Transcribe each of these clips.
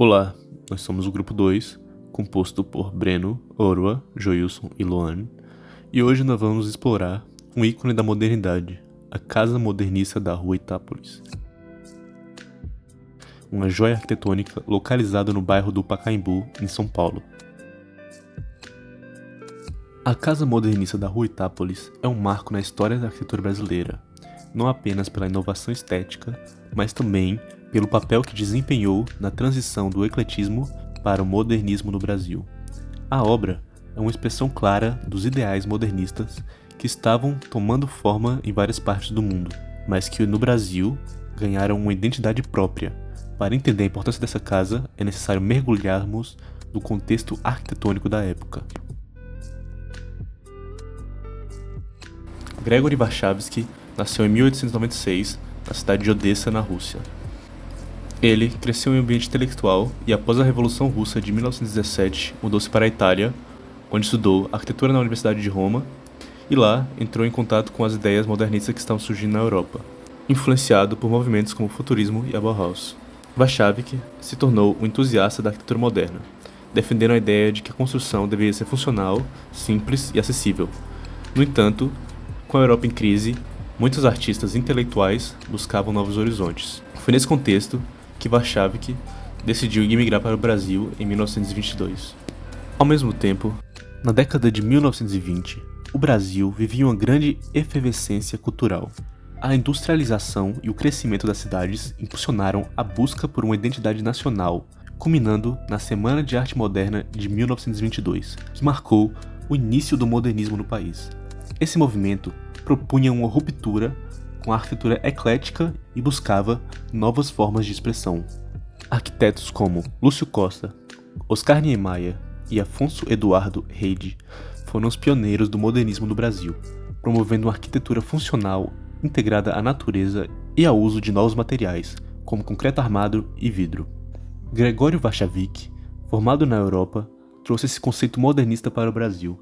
Olá, nós somos o grupo 2, composto por Breno, Orwa, Joilson e Luan, e hoje nós vamos explorar um ícone da modernidade, a Casa Modernista da Rua Itápolis. Uma joia arquitetônica localizada no bairro do Pacaembu, em São Paulo. A Casa Modernista da Rua Itápolis é um marco na história da arquitetura brasileira, não apenas pela inovação estética, mas também pelo papel que desempenhou na transição do ecletismo para o modernismo no Brasil. A obra é uma expressão clara dos ideais modernistas que estavam tomando forma em várias partes do mundo, mas que no Brasil ganharam uma identidade própria. Para entender a importância dessa casa, é necessário mergulharmos no contexto arquitetônico da época. Gregory Warshawski nasceu em 1896, na cidade de Odessa, na Rússia. Ele cresceu em um ambiente intelectual e, após a Revolução Russa de 1917, mudou-se para a Itália, onde estudou arquitetura na Universidade de Roma e lá entrou em contato com as ideias modernistas que estavam surgindo na Europa, influenciado por movimentos como o futurismo e a Bauhaus. Warshawski se tornou um entusiasta da arquitetura moderna, defendendo a ideia de que a construção deveria ser funcional, simples e acessível. No entanto, com a Europa em crise, muitos artistas intelectuais buscavam novos horizontes. Foi nesse contexto que Warshawski decidiu imigrar para o Brasil em 1922. Ao mesmo tempo, na década de 1920, o Brasil vivia uma grande efervescência cultural. A industrialização e o crescimento das cidades impulsionaram a busca por uma identidade nacional, culminando na Semana de Arte Moderna de 1922, que marcou o início do modernismo no país. Esse movimento propunha uma ruptura com a arquitetura eclética e buscava novas formas de expressão. Arquitetos como Lúcio Costa, Oscar Niemeyer e Afonso Eduardo Reid foram os pioneiros do modernismo no Brasil, promovendo uma arquitetura funcional integrada à natureza e ao uso de novos materiais, como concreto armado e vidro. Gregório Warshawski, formado na Europa, trouxe esse conceito modernista para o Brasil,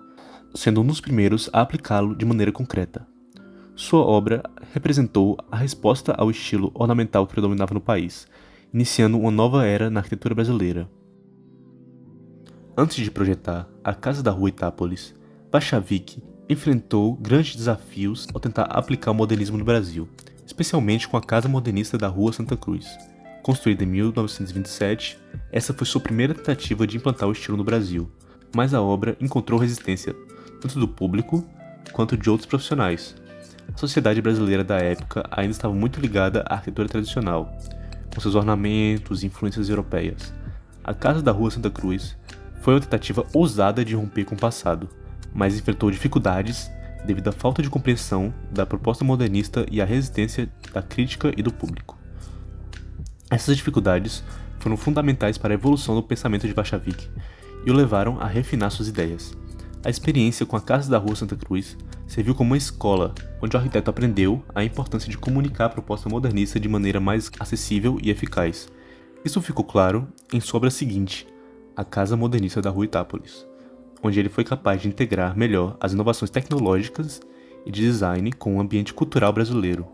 sendo um dos primeiros a aplicá-lo de maneira concreta. Sua obra representou a resposta ao estilo ornamental que predominava no país, iniciando uma nova era na arquitetura brasileira. Antes de projetar a Casa da Rua Itápolis, Warshawski enfrentou grandes desafios ao tentar aplicar o modernismo no Brasil, especialmente com a Casa Modernista da Rua Santa Cruz. Construída em 1927, essa foi sua primeira tentativa de implantar o estilo no Brasil, mas a obra encontrou resistência tanto do público quanto de outros profissionais. A sociedade brasileira da época ainda estava muito ligada à arquitetura tradicional, com seus ornamentos e influências europeias. A Casa da Rua Santa Cruz foi uma tentativa ousada de romper com o passado, mas enfrentou dificuldades devido à falta de compreensão da proposta modernista e à resistência da crítica e do público. Essas dificuldades foram fundamentais para a evolução do pensamento de Warshawski e o levaram a refinar suas ideias. A experiência com a Casa da Rua Santa Cruz serviu como uma escola, onde o arquiteto aprendeu a importância de comunicar a proposta modernista de maneira mais acessível e eficaz. Isso ficou claro em sua obra seguinte, a Casa Modernista da Rua Itápolis, onde ele foi capaz de integrar melhor as inovações tecnológicas e de design com o ambiente cultural brasileiro.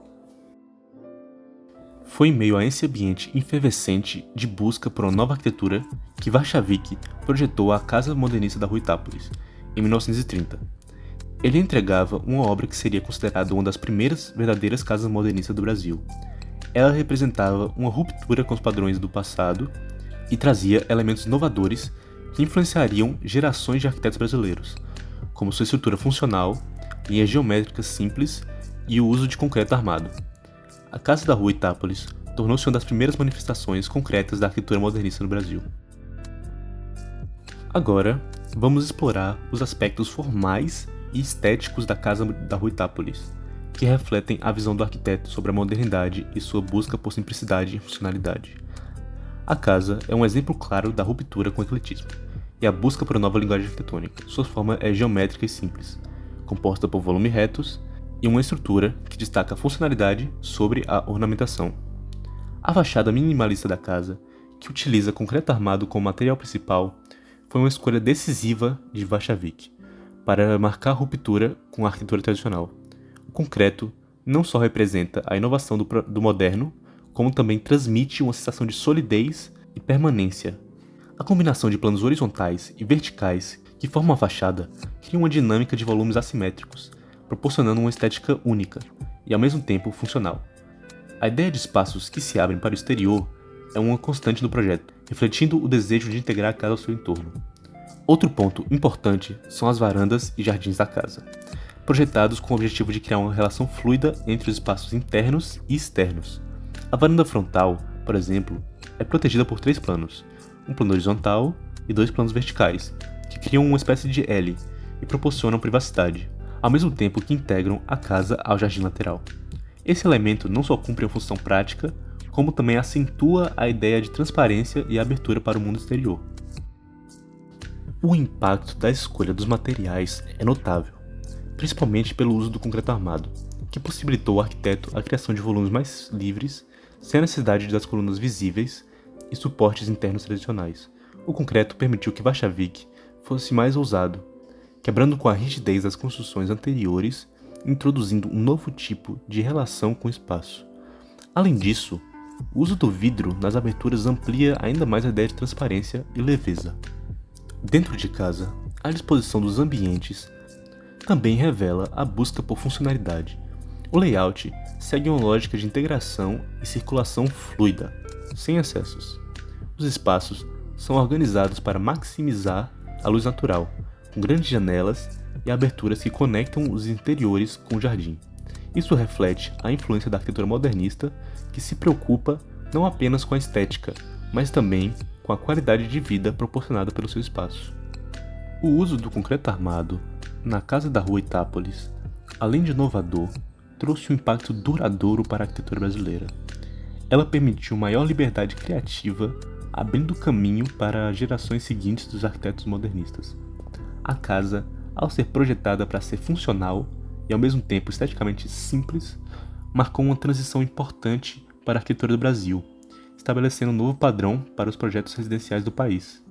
Foi em meio a esse ambiente efervescente de busca por uma nova arquitetura que Warshawski projetou a Casa Modernista da Rua Itápolis, em 1930. Ele entregava uma obra que seria considerada uma das primeiras verdadeiras casas modernistas do Brasil. Ela representava uma ruptura com os padrões do passado e trazia elementos inovadores que influenciariam gerações de arquitetos brasileiros, como sua estrutura funcional, linhas geométricas simples e o uso de concreto armado. A Casa da Rua Itápolis tornou-se uma das primeiras manifestações concretas da arquitetura modernista no Brasil. Agora, vamos explorar os aspectos formais e estéticos da Casa da Rua Itápolis, que refletem a visão do arquiteto sobre a modernidade e sua busca por simplicidade e funcionalidade. A casa é um exemplo claro da ruptura com o ecletismo e a busca por uma nova linguagem arquitetônica. Sua forma é geométrica e simples, composta por volumes retos e uma estrutura que destaca a funcionalidade sobre a ornamentação. A fachada minimalista da casa, que utiliza concreto armado como material principal, foi uma escolha decisiva de Warshawski para marcar a ruptura com a arquitetura tradicional. O concreto não só representa a inovação do moderno, como também transmite uma sensação de solidez e permanência. A combinação de planos horizontais e verticais que formam a fachada cria uma dinâmica de volumes assimétricos, proporcionando uma estética única e ao mesmo tempo funcional. A ideia de espaços que se abrem para o exterior é uma constante do projeto, refletindo o desejo de integrar a casa ao seu entorno. Outro ponto importante são as varandas e jardins da casa, projetados com o objetivo de criar uma relação fluida entre os espaços internos e externos. A varanda frontal, por exemplo, é protegida por 3 planos, um plano horizontal e 2 planos verticais, que criam uma espécie de L e proporcionam privacidade, ao mesmo tempo que integram a casa ao jardim lateral. Esse elemento não só cumpre uma função prática, como também acentua a ideia de transparência e abertura para o mundo exterior. O impacto da escolha dos materiais é notável, principalmente pelo uso do concreto armado, que possibilitou ao arquiteto a criação de volumes mais livres, sem a necessidade das colunas visíveis e suportes internos tradicionais. O concreto permitiu que Warchavik fosse mais ousado, quebrando com a rigidez das construções anteriores, introduzindo um novo tipo de relação com o espaço. Além disso, o uso do vidro nas aberturas amplia ainda mais a ideia de transparência e leveza. Dentro de casa, a disposição dos ambientes também revela a busca por funcionalidade. O layout segue uma lógica de integração e circulação fluida, sem excessos. Os espaços são organizados para maximizar a luz natural, com grandes janelas e aberturas que conectam os interiores com o jardim. Isso reflete a influência da arquitetura modernista, que se preocupa não apenas com a estética, mas também com a qualidade de vida proporcionada pelo seu espaço. O uso do concreto armado na casa da rua Itápolis, além de inovador, trouxe um impacto duradouro para a arquitetura brasileira. Ela permitiu maior liberdade criativa, abrindo caminho para as gerações seguintes dos arquitetos modernistas. A casa, ao ser projetada para ser funcional e ao mesmo tempo esteticamente simples, marcou uma transição importante para a arquitetura do Brasil, estabelecendo um novo padrão para os projetos residenciais do país.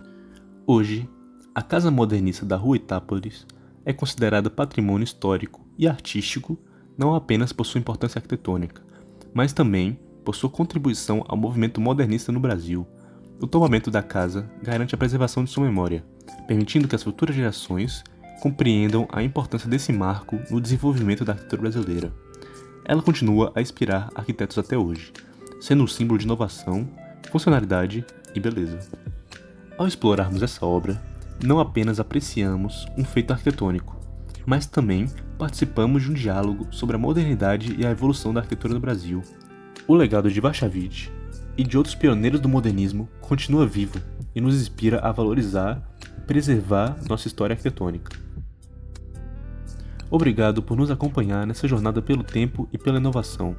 Hoje, a Casa Modernista da Rua Itápolis é considerada patrimônio histórico e artístico não apenas por sua importância arquitetônica, mas também por sua contribuição ao movimento modernista no Brasil. O tombamento da casa garante a preservação de sua memória, permitindo que as futuras gerações compreendam a importância desse marco no desenvolvimento da arquitetura brasileira. Ela continua a inspirar arquitetos até hoje, sendo um símbolo de inovação, funcionalidade e beleza. Ao explorarmos essa obra, não apenas apreciamos um feito arquitetônico, mas também participamos de um diálogo sobre a modernidade e a evolução da arquitetura no Brasil. O legado de Warchavik e de outros pioneiros do modernismo continua vivo e nos inspira a valorizar e preservar nossa história arquitetônica. Obrigado por nos acompanhar nessa jornada pelo tempo e pela inovação.